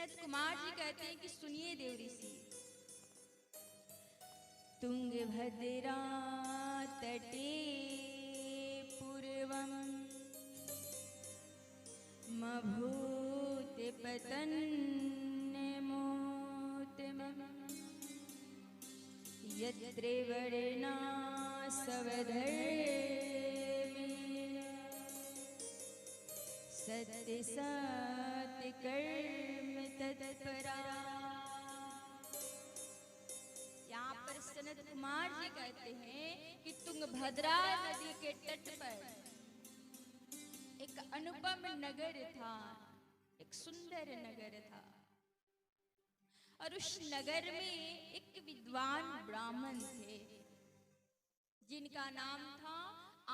सनत कुमार जी कहते हैं कि सुनिए देव ऋषि, तुंगभद्रा तटे पूर्वम मभूत पतन्नमोत्तमम् यत्रे वर्णा सवधर्मे सत्य सत्य कर्म तत्परा। यहाँ पर सनत कुमार जी कहते हैं कि तुंगभद्रा नदी के तट पर एक अनुपम नगर था, एक सुंदर नगर था, और उस नगर में एक विद्वान ब्राह्मण थे जिनका नाम था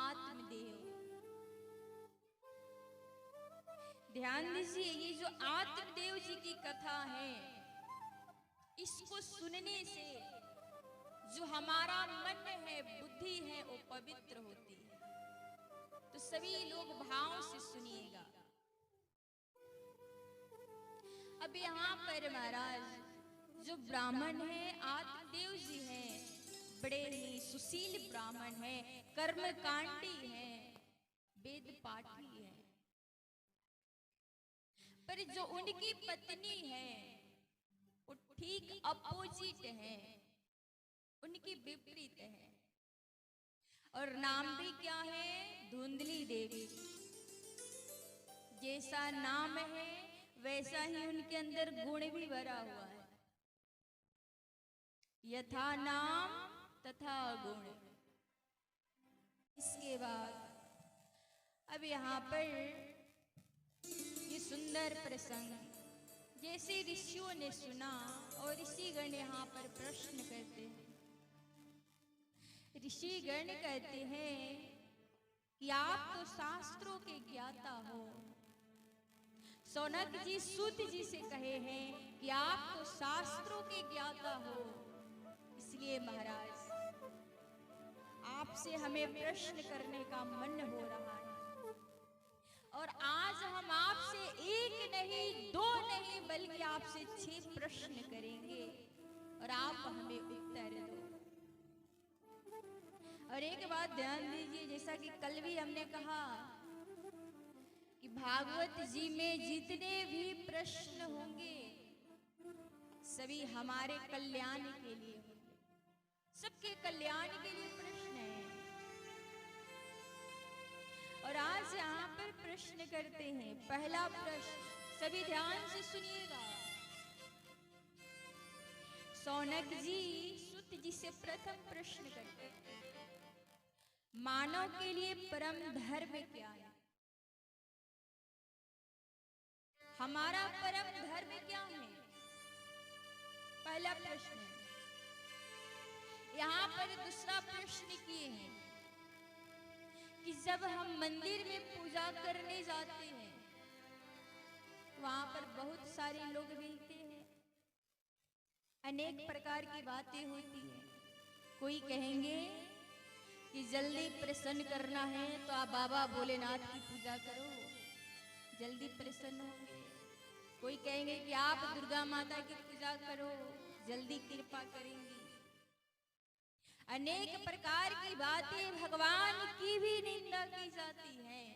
आत्मदेव। ध्यान दीजिए, ये जो आत्मदेव जी की कथा है, इसको सुनने से जो हमारा मन है, बुद्धि है, वो पवित्र होती है। तो सभी लोग भाव से सुनिएगा। अब यहाँ पर महाराज जो ब्राह्मण है आत्मदेव जी हैं, बड़े ही सुशील ब्राह्मण हैं, कर्मकांडी हैं, वेद पाठी हैं। पर जो उनकी पत्नी है वो ठीक अपोजिट है, उनकी विपरीत है। और नाम भी क्या है? धुंधली देवी। जैसा नाम है वैसा ही उनके अंदर गुण भी भरा हुआ है। यथा नाम तथा गुण। इसके बाद अब यहाँ पर ये सुंदर प्रसंग जैसे ऋषियों ने सुना और ऋषिगण यहाँ पर प्रश्न करते हैं। ऋषिगण कहते हैं कि आप तो शास्त्रों के ज्ञाता हो। सौनक जी सूत जी से कहे हैं कि आप तो शास्त्रों के ज्ञाता हो, इसलिए महाराज आपसे हमें प्रश्न करने का मन हो रहा है। और आज हम आपसे एक नहीं, दो नहीं, बल्कि आपसे 6 प्रश्न करेंगे और आप हमें उत्तर दो। और एक बात ध्यान दीजिए, जैसा कि कल भी हमने कहा कि भागवत जी में जितने भी प्रश्न होंगे सभी हमारे कल्याण के लिए होंगे, सबके कल्याण के लिए प्रश्न है। और आज यहाँ पर प्रश्न करते हैं। पहला प्रश्न, सभी ध्यान से सुनिएगा। सौनक जी सूत जी से प्रथम प्रश्न करते हैं, मानव के लिए परम धर्म क्या है? हमारा परम धर्म क्या है? पहला प्रश्न। यहाँ पर दूसरा प्रश्न किए हैं कि जब हम मंदिर में पूजा करने जाते हैं, वहां पर बहुत सारे लोग मिलते हैं, अनेक प्रकार की बातें होती हैं। कोई कहेंगे कि जल्दी प्रसन्न करना है तो आप बाबा भोलेनाथ की पूजा करो, जल्दी प्रसन्न होंगे। कोई कहेंगे कि आप दुर्गा माता की पूजा करो, जल्दी कृपा करेंगी। अनेक प्रकार की बातें, भगवान की भी निंदा की जाती है।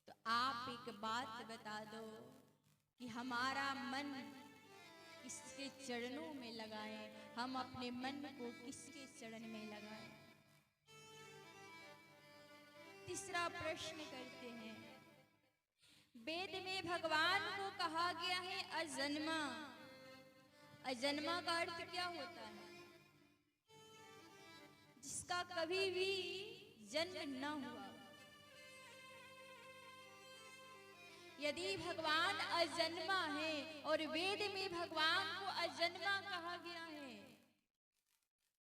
तो आप एक बात बता दो कि हमारा मन किसके चरणों में लगाएं, हम अपने मन को किसके चरण में लगाएं। तीसरा प्रश्न करते हैं, वेद में भगवान को कहा गया है अजन्मा। अजन्मा का अर्थ क्या होता है? जिसका कभी भी जन्म न हुआ। यदि भगवान अजन्मा है और वेद में भगवान को अजन्मा कहा गया है,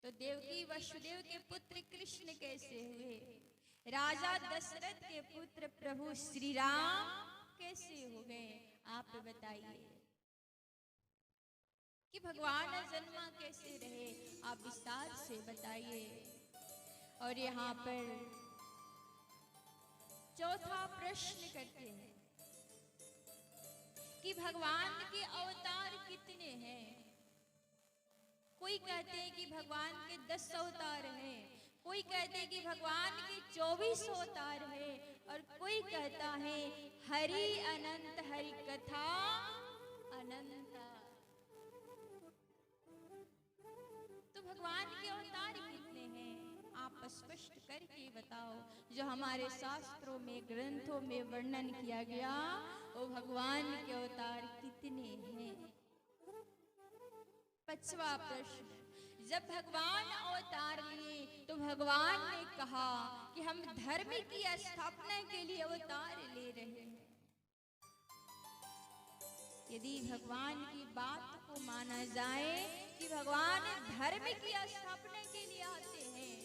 तो देवकी वसुदेव के पुत्र कृष्ण कैसे हुए? राजा दशरथ के पुत्र प्रभु श्री राम कैसे हो गए? आप बताइए कि भगवान अजन्मा कैसे रहे, आप विस्तार से बताइए। और यहाँ पर चौथा प्रश्न करते हैं कि भगवान के अवतार कितने हैं। कोई कहते हैं कि भगवान के 10 अवतार हैं, कोई कहते हैं कि भगवान के 24 अवतार हैं, और कोई कहता है हरि अनंत हरि कथा अनंता। तो भगवान के अवतार कितने हैं आप स्पष्ट करके बताओ। जो हमारे शास्त्रों में ग्रंथों में वर्णन किया गया वो भगवान के अवतार कितने हैं। 5वां प्रश्न, जब भगवान अवतार लिए तो भगवान ने कहा कि हम धर्म की स्थापना के लिए अवतार ले रहे हैं। यदि भगवान की बात को माना जाए कि भगवान धर्म की स्थापना के लिए आते हैं,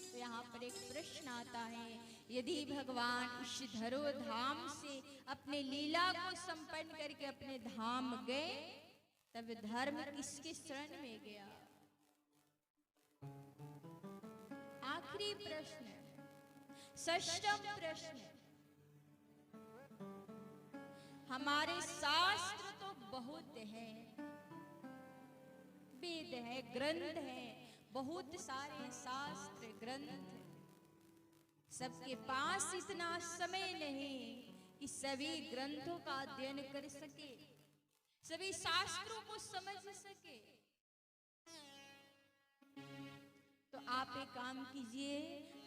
तो यहाँ पर एक प्रश्न आता है, यदि भगवान इस धरोधाम से अपने लीला को संपन्न करके अपने धाम गए, तब धर्म किसके शरण में गया। आखिरी प्रश्न, 6वां प्रश्न, हमारे शास्त्र तो बहुत हैं, वेद है, ग्रंथ है, बहुत सारे शास्त्र ग्रंथ, सबके पास इतना समय नहीं कि सभी ग्रंथों का अध्ययन कर सके, सभी शास्त्रों को समझ सके। तो आप एक काम कीजिए,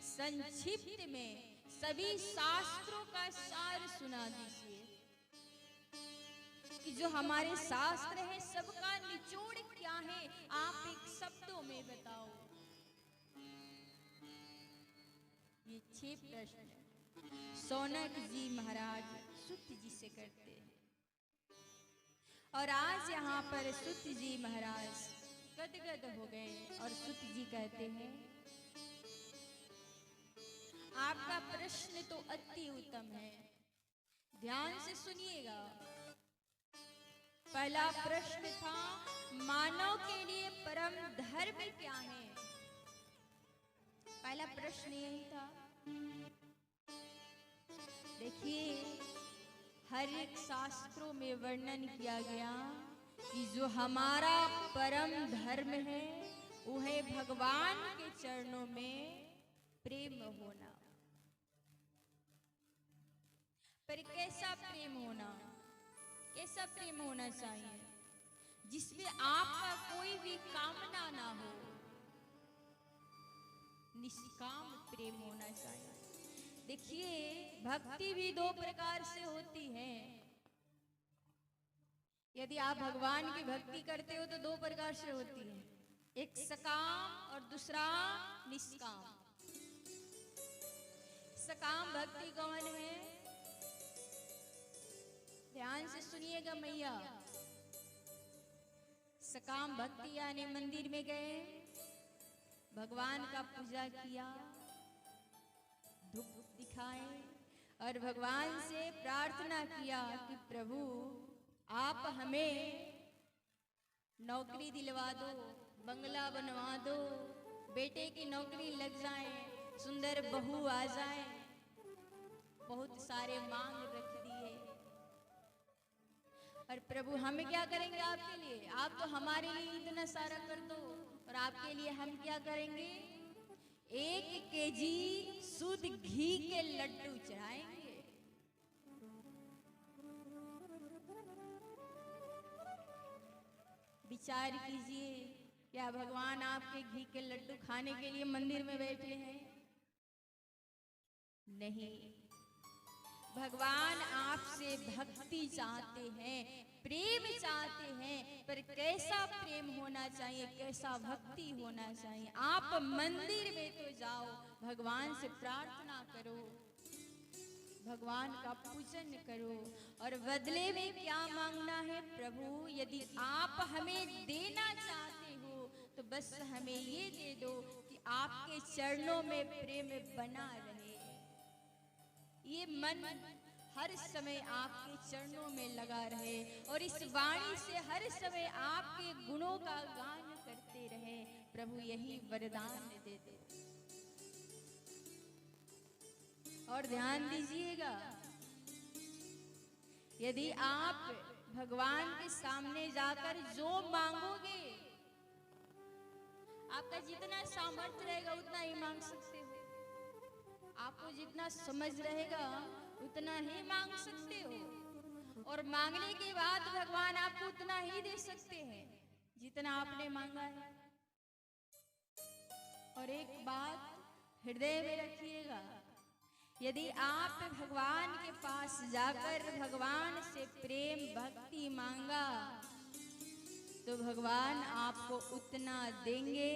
संक्षिप्त में सभी शास्त्रों का सार सुना दीजिए कि जो हमारे शास्त्र है सबका निचोड़ क्या है, आप एक शब्दों में बताओ। ये 6 प्रश्न सौनक जी महाराज सुत जी से करते हैं, और आज यहाँ पर सुत जी महाराज गदगद हो गए और सुत जी कहते हैं, आपका प्रश्न तो अति उत्तम है, ध्यान से सुनिएगा। पहला प्रश्न था मानव के लिए परम धर्म क्या है, पहला प्रश्न यही था। देखिए हर एक शास्त्रों में वर्णन किया गया कि जो हमारा परम धर्म है वो है भगवान के चरणों में प्रेम होना। पर कैसा प्रेम होना, कैसा प्रेम होना चाहिए, जिसमें आपका कोई भी कामना ना हो, निष्काम प्रेम होना चाहिए। देखिए भक्ति भी 2 प्रकार से होती है। यदि आप भगवान की भक्ति करते हो तो 2 प्रकार से होती है, एक सकाम और दूसरा निष्काम। सकाम भक्ति कौन है, ध्यान से सुनिएगा मैया। सकाम भक्ति यानी मंदिर में गए, भगवान का पूजा किया, धूप दिखाए और भगवान से प्रार्थना किया कि प्रभु आप हमें नौकरी दिलवा दो, बंगला बनवा दो, बेटे की नौकरी लग जाए, सुंदर बहू आ जाए, बहुत सारे मांग रख दिए। और प्रभु हम क्या करेंगे आपके लिए, आप तो हमारे लिए इतना सारा कर दो, और आपके लिए हम क्या करेंगे, 1 केजी शुद्ध घी के लड्डू चढ़ाएंगे। विचार कीजिए, क्या भगवान आपके घी के लड्डू खाने के लिए मंदिर में बैठे हैं? नहीं, भगवान आपसे भक्ति चाहते हैं, प्रेम चाहते हैं, पर कैसा प्रेम होना चाहिए, कैसा भक्ति होना चाहिए। आप मंदिर में तो जाओ, भगवान से प्रार्थना करो, भगवान का पूजन करो, और बदले में क्या मांगना है, प्रभु यदि आप हमें देना चाहते हो तो बस हमें ये दे दो कि आपके चरणों में प्रेम बना रहे, ये मन हर समय आपके चरणों में लगा रहे, और इस वाणी से हर समय आपके गुणों का गान करते रहे। प्रभु यही वरदान दे दे। और ध्यान दीजिएगा, यदि आप भगवान के सामने जाकर जो मांगोगे, आपका जितना सामर्थ्य रहेगा उतना ही मांग सकते हो, आपको जितना समझ रहेगा उतना ही मांग सकते हो, और मांगने के बाद भगवान आपको उतना ही दे सकते हैं जितना आपने मांगा है। और एक बात हृदय में रखिएगा, यदि आप भगवान के पास जाकर भगवान से प्रेम भक्ति मांगा तो भगवान आपको उतना देंगे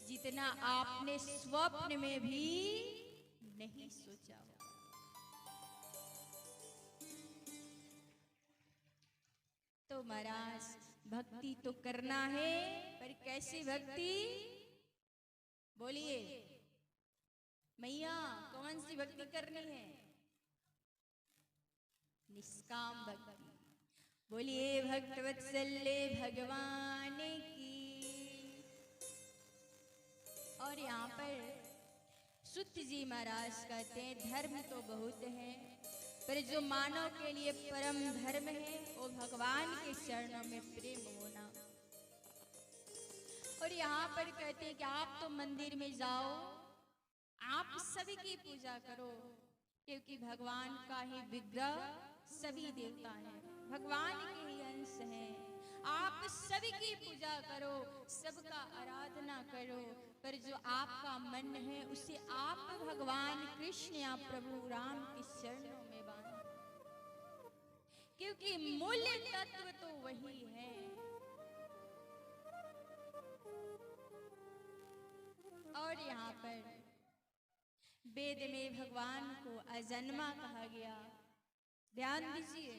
जितना आपने स्वप्न में भी नहीं सोचा होगा। तो महाराज भक्ति तो करना है, पर कैसी भक्ति? बोलिए मैया, कौन सी भक्ति करनी है? निष्काम भक्ति। बोलिए भक्तवत्सल्य भगवान की। और यहाँ पर सुत जी महाराज कहते हैं, धर्म तो बहुत है, पर जो मानव के लिए परम धर्म है वो भगवान के चरणों में प्रेम होना। और यहाँ पर कहते हैं कि आप तो मंदिर में जाओ, आप सभी की पूजा करो, क्योंकि भगवान का ही विग्रह सभी देवता हैं, भगवान के ही अंश हैं। आप सभी की पूजा करो, सबका आराधना करो, पर जो आपका मन है उसे आप भगवान कृष्ण या प्रभु राम के चरणों में बांधो, क्योंकि मूल तत्व तो वही है। और यहाँ पर वेद में भगवान को अजन्मा कहा गया। ध्यान दीजिए,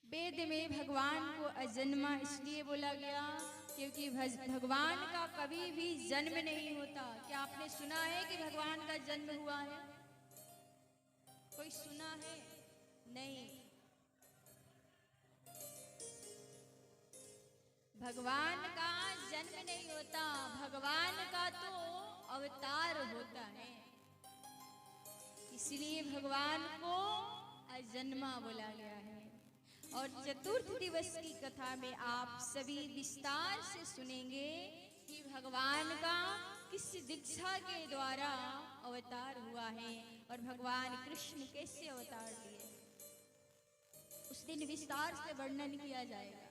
वेद में भगवान को अजन्मा इसलिए बोला गया क्योंकि भगवान का कभी भी जन्म नहीं होता। क्या आपने सुना है कि भगवान का जन्म हुआ है? कोई सुना है? नहीं। भगवान का जन्म नहीं होता, भगवान का तो अवतार होता है, इसलिए भगवान को अजन्मा बोला गया है। और चतुर्थ दिवस की कथा में आप सभी विस्तार से सुनेंगे कि भगवान का किस दीक्षा के द्वारा अवतार हुआ है और भगवान कृष्ण कैसे अवतार लिए, उस दिन विस्तार से वर्णन किया जाएगा।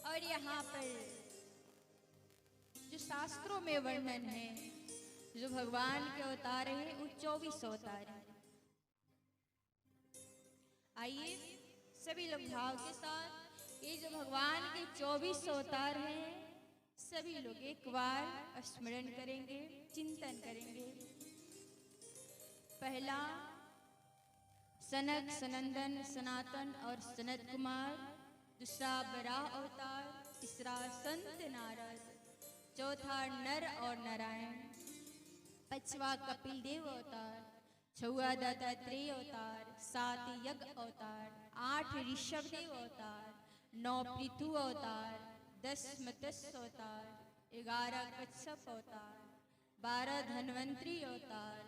और यहाँ पर जो शास्त्रों में वर्णन है, जो भगवान के अवतार हैं वो 24 अवतार हैं। आइए सभी लोग भाव के साथ ये जो भगवान के 24 अवतार हैं सभी लोग एक बार स्मरण करेंगे, चिंतन करेंगे। पहला सनक, सनंदन, सनातन और सनत कुमार, दूसरा बराह अवतार, तीसरा संत नारद, चौथा नर और नारायण, पांचवा कपिल देव अवतार, छठवां दत्तात्रेय अवतार, 7 यज्ञ अवतार, 8 ऋषभ देव अवतार, 9 पृथु अवतार, 10 मत्स्य अवतार, 11 कच्छप अवतार, 12 धन्वंतरी अवतार,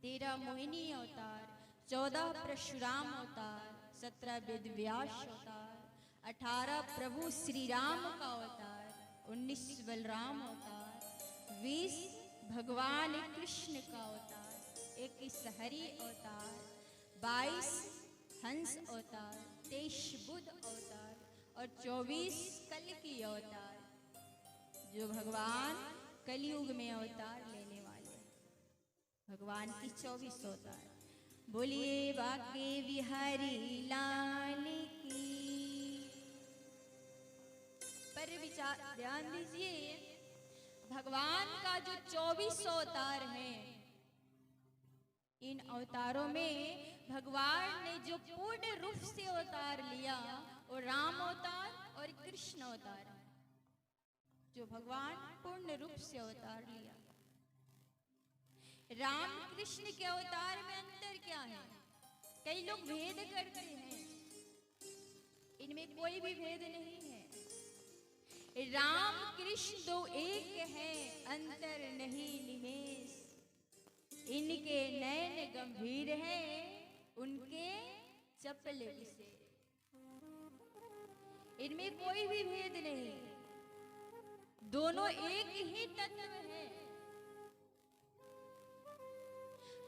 13 मोहिनी अवतार, 14 परशुराम अवतार, 17 वेदव्यास अवतार, 18 प्रभु श्री राम का अवतार, 19 बलराम अवतार, 20 भगवान कृष्ण का अवतार, 21 हरि अवतार, 22 हंस अवतार, 23 बुद्ध अवतार और 24 कल्कि अवतार, जो भगवान कलयुग में अवतार लेने वाले भगवान की 24 अवतार। बोलिए बाके बिहारी लाल की। पर विचार ध्यान दीजिए, भगवान का जो 24 अवतार हैं, इन अवतारों में भगवान ने जो पूर्ण रूप से अवतार लिया वो राम अवतार और कृष्ण अवतार, जो भगवान पूर्ण रूप से अवतार लिया। राम कृष्ण के अवतार में अंतर क्या है? कई लोग भेद करते हैं, इनमें कोई भी भेद नहीं है। राम कृष्ण दो एक है, अंतर नहीं निमेष। इनके नयन गंभीर हैं, एक से, इनमें कोई भी भेद नहीं, दोनों एक ही तत्व है।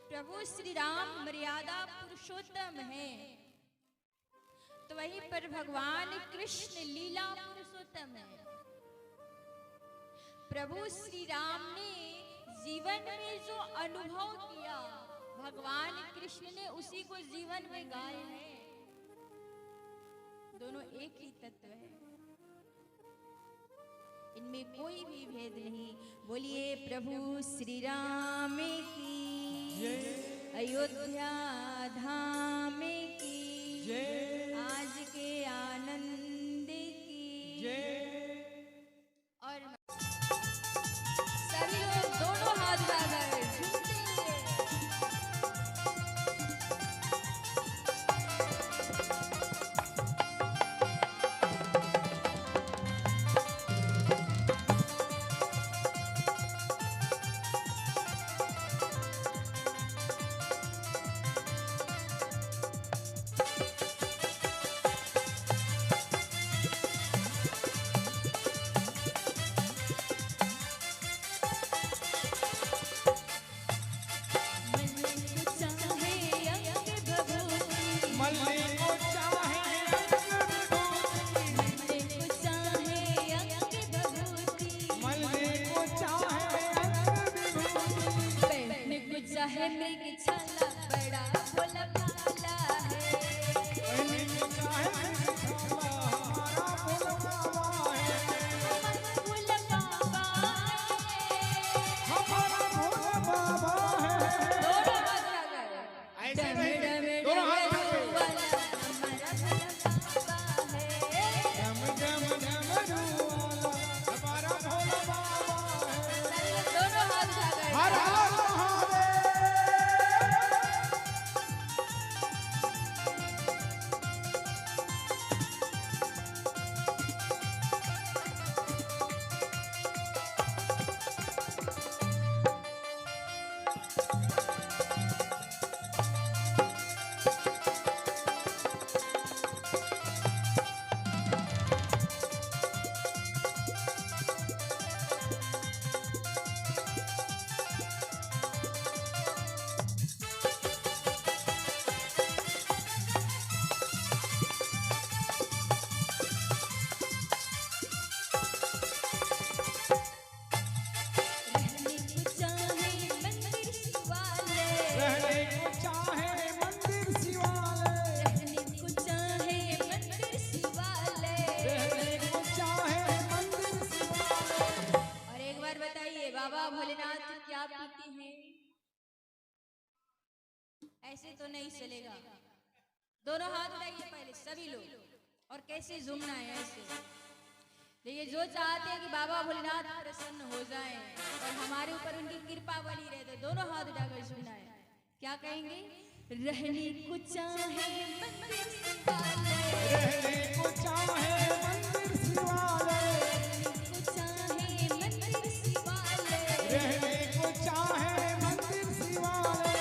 प्रभु श्री राम मर्यादा पुरुषोत्तम है, तो वहीं पर भगवान कृष्ण लीला पुरुषोत्तम है। प्रभु श्री राम ने जीवन में जो अनुभव किया, भगवान कृष्ण ने उसी को जीवन में गाए हैं। दोनों एक ही तत्व है, इनमें कोई भी भेद नहीं। बोलिए प्रभु श्री राम की अयोध्या धाम की जय, आज के आनंद की जय। और सभी लोग दोनों हाथ उठाकर झूमते हैं। ऐसे तो नहीं चलेगा, दोनों हाथ उठाइए पहले सभी लोग, और कैसे झूमना है ऐसे। देखिए, जो चाहते हैं कि बाबा भोलेनाथ प्रसन्न हो जाएं और हमारे ऊपर उनकी कृपा बनी रहे, तो दोनों हाथ उठाकर झूमना है। क्या कहेंगे? रहने को चाहे मंदिर शिवालय, रहने को चाहे मंदिर शिवालय, रहने को चाहे मंदिर शिवालय, रहने को चाहे मंदिर शिवालय।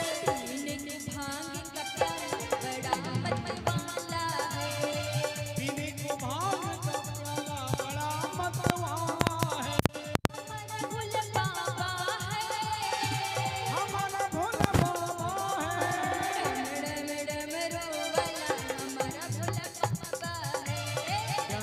पीने को भांग का प्याला बड़ा मत वाला है, पीने को भांग का प्याला बड़ा मत वाला है। हमारा भोला बाबा है, हमारा भोला बाबा है, डम डम डम रो वाला हमारा भोला बाबा है।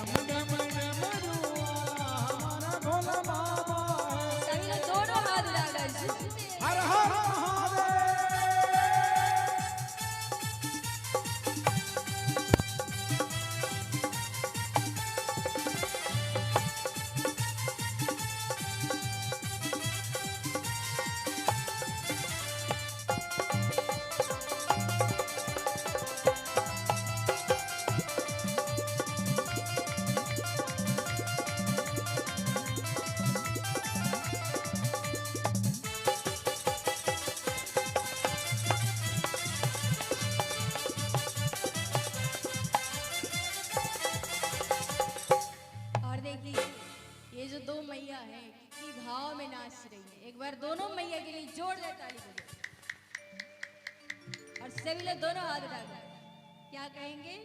क्या कहेंगे?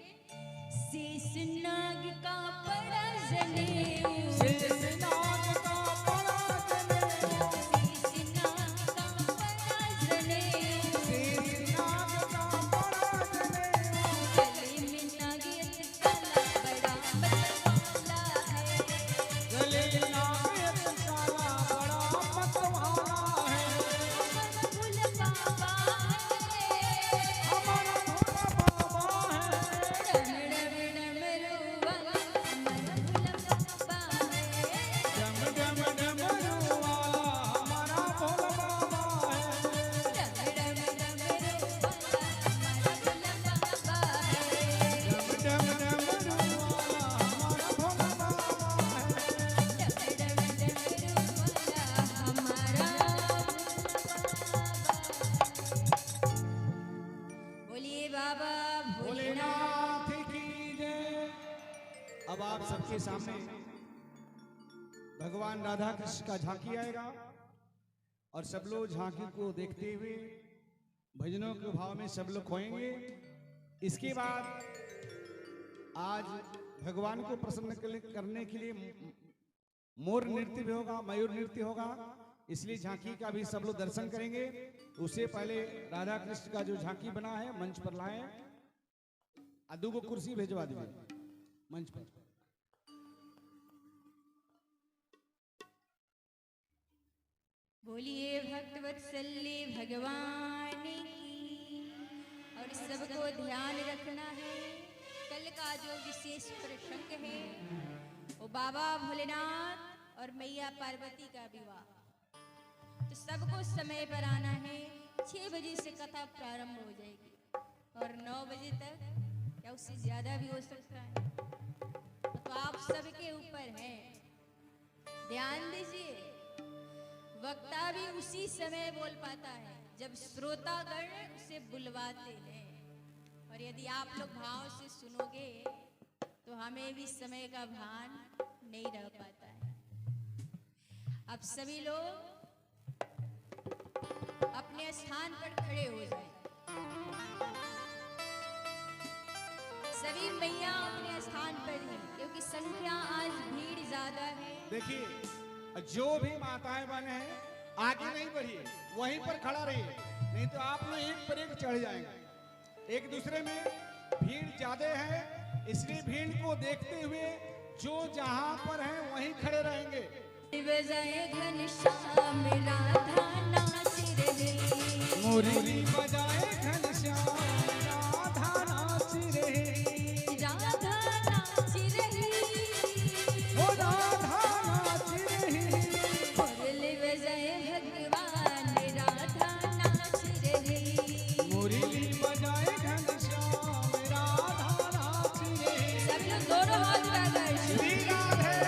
शेषनाग का बड़ा जनेऊ, शेषनाग का बड़ा जनेऊ, शेषनाग का बड़ा जनेऊ, शेषनाग का बड़ा जनेऊ, गले में नागियत काला बड़ा मतवाला है, गले नागियत काला बड़ा मतवाला है, हमारा भोला बाबा है, हमारा भोला बाबा है, डम डम डमरू वाला हमारा भोला बाबा है, डम डम डमरू वाला हमारा भोला बाबा है, डम डम डमरू वाला हमारा भोला बाबा है, डम डम डमरू वाला हमारा भोला बाबा है। बोलिए बाबा भोलेनाथ की जय। अब आप सबके सामने भगवान राधा कृष्ण का झांकी आएगा और सब लोग झांकी को देखते हुए भजनों के भाव में सब लोग खोएंगे। इसके बाद आज भगवान को प्रसन्न करने के लिए मोर नृत्य भी होगा, मयूर नृत्य होगा, इसलिए झांकी का भी सब लोग दर्शन करेंगे। उससे पहले राधा कृष्ण का जो झांकी बना है मंच पर लाएं। अदू को कुर्सी भेजवा दीजिए मंच पर। बोलिए भक्तवत्सल्य भगवान की। और सबको ध्यान रखना है, कल का जो विशेष प्रसंग है वो बाबा भोलेनाथ और मैया पार्वती का विवाह। तो सबको समय पर आना है। 6 बजे से कथा प्रारंभ हो जाएगी और 9 बजे तक या उससे ज्यादा भी हो सकता है। तो आप सबके ऊपर है, ध्यान दीजिए। वक्ता भी उसी समय बोल पाता है जब श्रोतागण उसे बुलवाते हैं। और यदि आप लोग भाव से सुनोगे तो हमें भी समय का भान नहीं रह पाता है। अब सभी लोग अपने स्थान पर खड़े हो जाएं। सभी मैया अपने स्थान पर हैं क्योंकि संख्या आज भीड़ ज्यादा है। देखिए जो भी माताएं बने हैं आगे नहीं बढ़िए, वहीं पर खड़ा रहिए, नहीं तो आप लोग एक पर एक चढ़ जाएंगे। एक दूसरे में भीड़ ज्यादा है, इसलिए भीड़ को देखते हुए जो जहां पर है वहीं खड़े रहेंगे। बजाए घनश्याम राधा नाच रहे, मुरली बजाए घनश्याम राधा नाच रहे, राधा नाच रही, ओ राधा नाच रही, मुरली बजाए भगवान राधा नाच रहे, मुरली बजाए घनश्याम राधा नाच रहे। सब लोग दोनों हाथ उठाकर श्री राधे।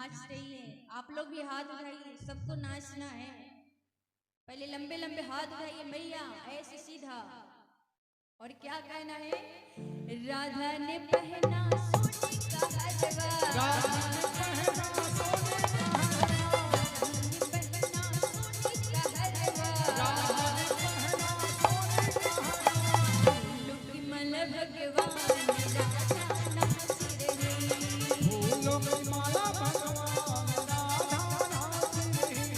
नाच रही है। आप लोग भी हाथ उठाइए, सबको नाचना है। पहले लंबे लंबे हाथ उठाइए मैया, ऐसे सीधा। और क्या कहना है? राधा ने पहना सोने का हलवा, राधा ने पहना सोने का हलवा, राधा ने पहना सोने का हलवा। फूलों की माला भगवान राधा नाच रही, फूलों की माला भगवान राधा नाच रही,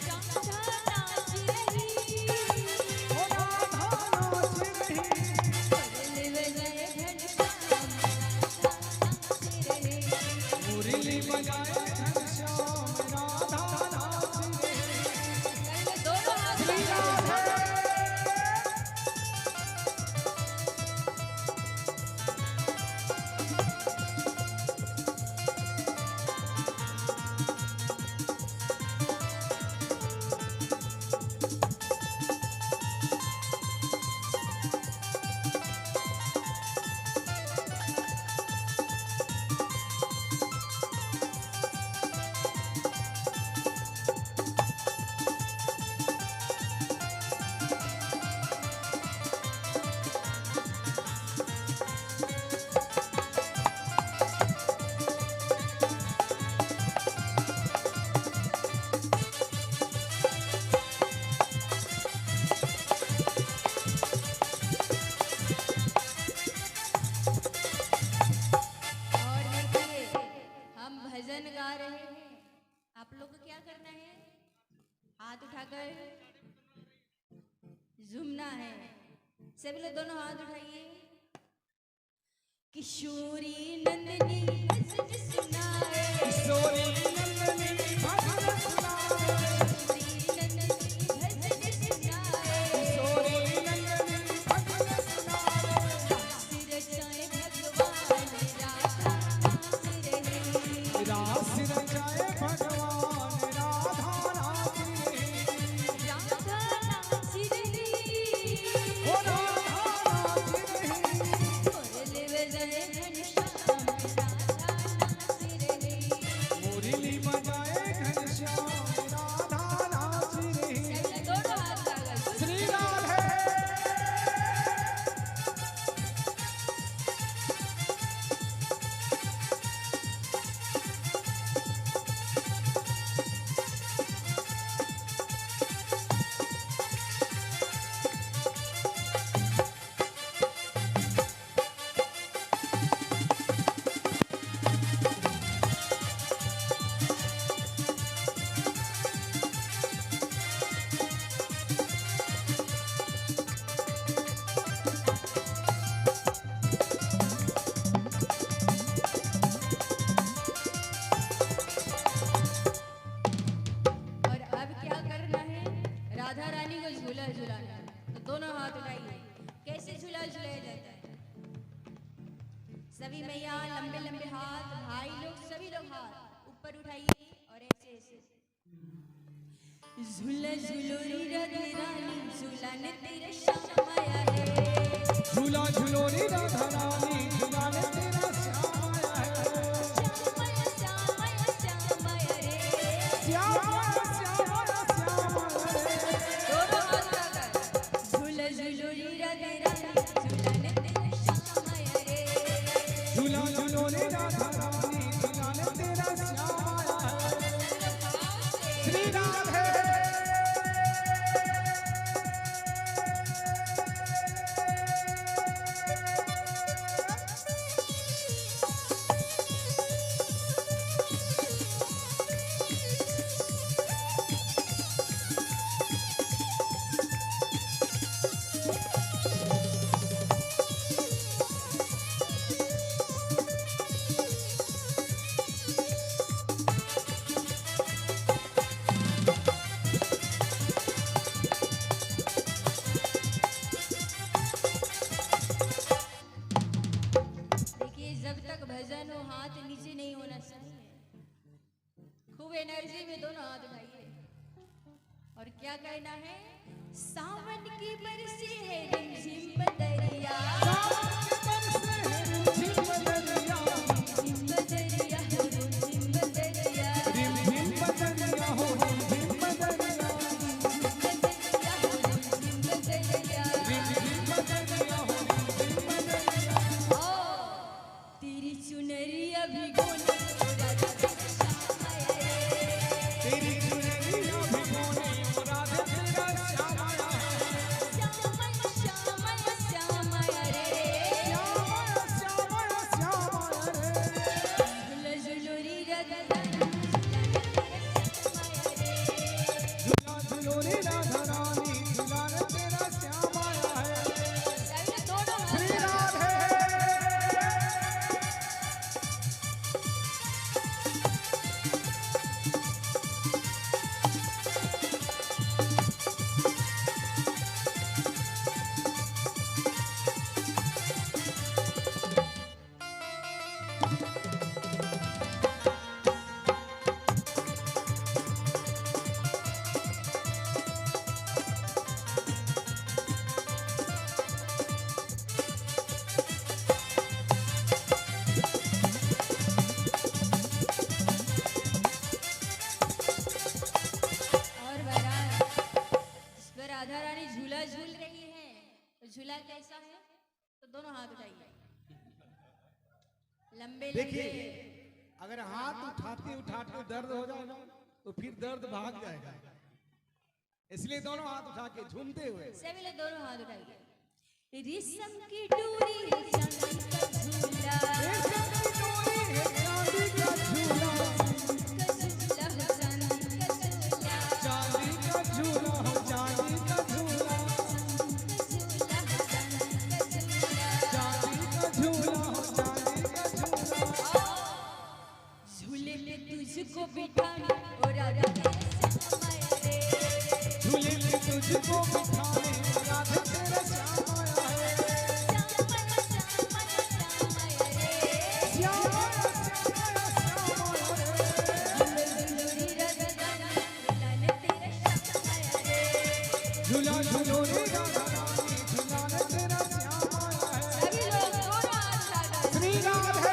राधा नाच रही, ओ राधा नाच रही। मुरली बजाए घनश्याम राधा नाच रही। दोनों हाथ गा रहे हैं। आप लोग को क्या करना है? हाथ उठाकर झूमना है। सभी लोग दोनों हाथ उठाइए। किशोरी नंदिनी भजन सुनाए, किशोरी नंदिनी भजन सुनाए, किशोरी नंदिनी भजन सुनाए, किशोरी नंदिनी भजन सुनाए। रास रचाए भगवान राधा नाच रही, रास रचाए भगवान राधा नाच रही, राधा नाच रही, ओ राधा नाच रही। मुरली बजाए घनश्याम राधा नाच रही, मुरली बजाए घनश्याम राधा नाच रही। दोनों हाथ कागज श्री राधे। और अब क्या करना है? राधा रानी को झूला झूलाना है। तो दोनों हाथ उठाइए। कैसे झूला झूलाया जाता है? सभी मैया लंबे लंबे हाथ, भाई लोग सभी लोग हाथ ऊपर उठाइए और ऐसे ऐसे। झूला झूलो री राधा रानी, झूला ने तेरा श्याम आया है, झूला झूलो री राधा रानी, झूला ने तेरा श्याम आया है। श्याम आया श्याम आया श्याम आया रे, श्याम आया श्याम आया श्याम आया रे। दोनों हाथ उठाकर झूला झूलो री राधा रानी, झूला ने तेरा श्याम आया रे, झूला झूलो री राधा रानी, झूला ने तेरा श्याम आया है। श्री राधे। देखिए, जब तक भजन हो हाथ नीचे नहीं होना चाहिए। खूब एनर्जी में दोनों हाथ उठाइए। और क्या कहना है? सावन की बरसी है रिमझिम बदरिया, सावन की बरसी है रिमझिम बदरिया, रिमझिम बदरिया, रिमझिम बदरिया। लंबे देखिए लंबे। अगर हाथ उठाते उठाते दर्द हो जाए ना तो फिर दर्द भाग जाएगा, इसलिए दोनों हाथ उठा के झूमते हुए सभी लोग दोनों हाथ उठाइए। रेशम की डोरी है चांदी का झूला, रेशम की डोरी है चांदी का झूला, चांदी का झूला हो चांदी का झूला, चांदी का झूला हो चांदी का झूला। झूले पे तुझको बिठाने और राधा तेरे श्याम आया रे, झूले में तुझको बिठाने राधे तेरा श्याम आया है, श्याम आया श्याम आया श्याम आया रे, श्याम आया श्याम आया श्याम आया रे। झूलोरी राधा रानी झूलाने तेरा श्याम आया रे। झूला झूलो रे राधा रानी झूलाने तेरा श्याम आया है। सभी लोग दोनों हाथ उठाकर श्री राधे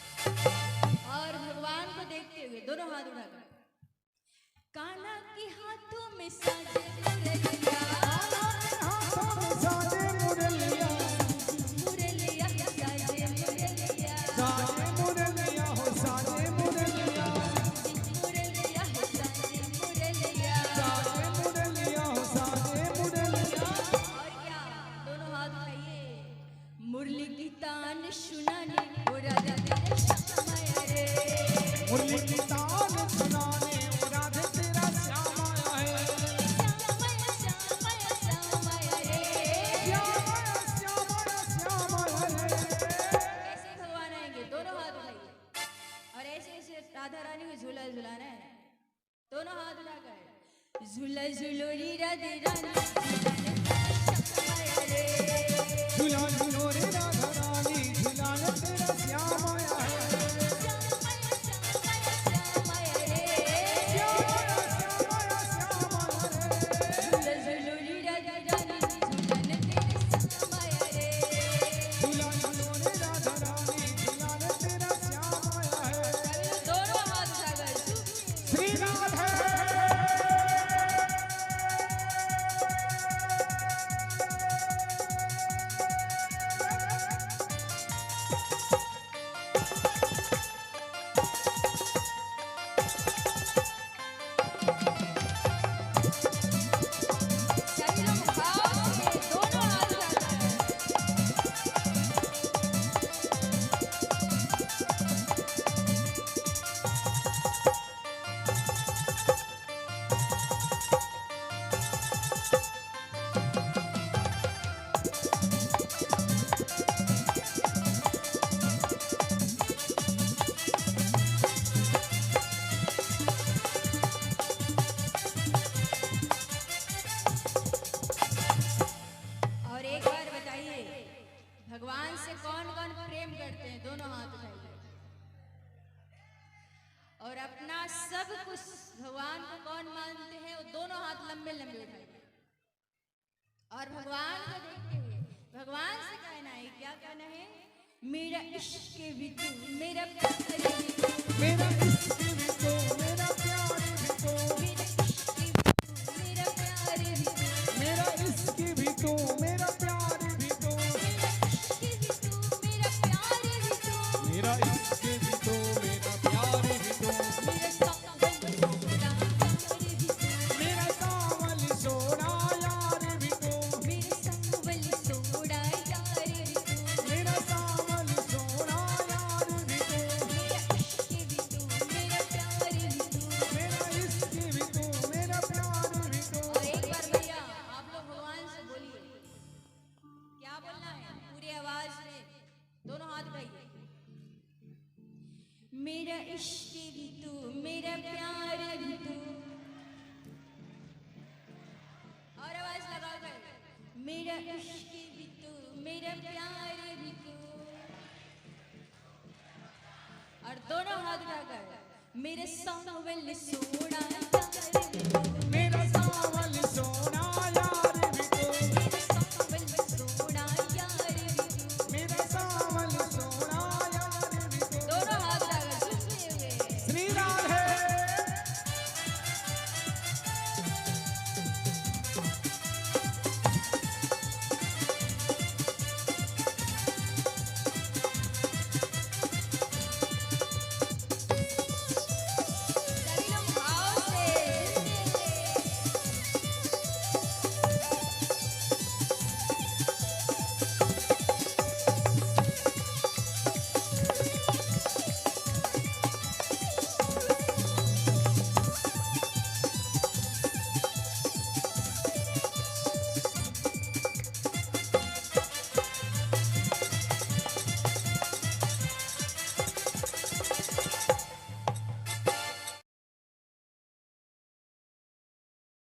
और भगवान को देखते हुए दोनों हाथ उठाकर कान्हा के हाथों में साजे मुरलिया, साजे मुरलिया, मुरलिया साजे मुरलिया, साजे मुरलिया हो साजे मुरलिया, मुरलिया साजे मुरलिया। साजे मुरलिया हो साजे मुरलिया। और क्या दोनों हाथ उठाइए। मुरली की तान सुनाने ओ राधा तेरा श्याम आया रे, मुरली की तान सुनाने ओ राधे तेरा श्याम आया है, श्याम आया श्याम आया श्याम आया रे। श्याम आया श्याम आया श्याम आया है। कैसे भगवान आएंगे? दोनों हाथ उठाइए और ऐसे ऐसे राधा रानी को झूला झुलाना है। दोनों हाथ उठाकर झूला झूलोरी राधे रानी झूलाने तेरा श्याम आया रे, झूला झूलो रे राधा रानी झूलाने तेरा श्याम आया है, श्याम आया श्याम आया श्याम आया रे, श्याम आया श्याम आया श्याम आया है। झूला झूलोरी राधे रानी झूलाने तेरा श्याम आया रे। झूला झूलो रे राधा रानी झूलाने तेरा श्याम आया है। सभी लोग दोनों हाथ उठाकर झूमिए। श्री राधे सभी लोग भाव से दोनों हाथ उठाकर और एक बार बताइए भगवान से कौन कौन प्रेम करते हैं? दोनों हाथ उठाइए। और अपना सब कुछ भगवान को कौन मानते हैं? वो दोनों हाथ लंबे लंबे उठाइए और भगवान को देखते हुए भगवान से कहना है, क्या कहना है? मेरा इश्क भी तू मेरा प्यार भी तू, मेरा इश्क भी तो मेरा प्यार भी तो, मेरा इश्क भी तू मेरा प्यार भी तू, मेरा इश्क भी तो मेरा प्यार भी तो, मेरा इश्क भी तू मेरा प्यार भी तू, मेरा इश्क भी तो मेरा प्यार भी तो, मेरा सावल सोना यार भी तू, मेरा सावल सोना यार भी तो, मेरा सावल सोना यार भी तू, मेरा इश्क भी तो मेरा प्यार भी तो। और एक बार भैया आप लोग भगवान से बोलिए, क्या बोलना है? पूरी आवाज में दोनों हाथ उठाइए। मेरा इश्क भी तू मेरा प्यार भी तू, और आवाज लगाकर मेरा इश्क भी तू मेरा प्यार मेरे सांवल सोना यार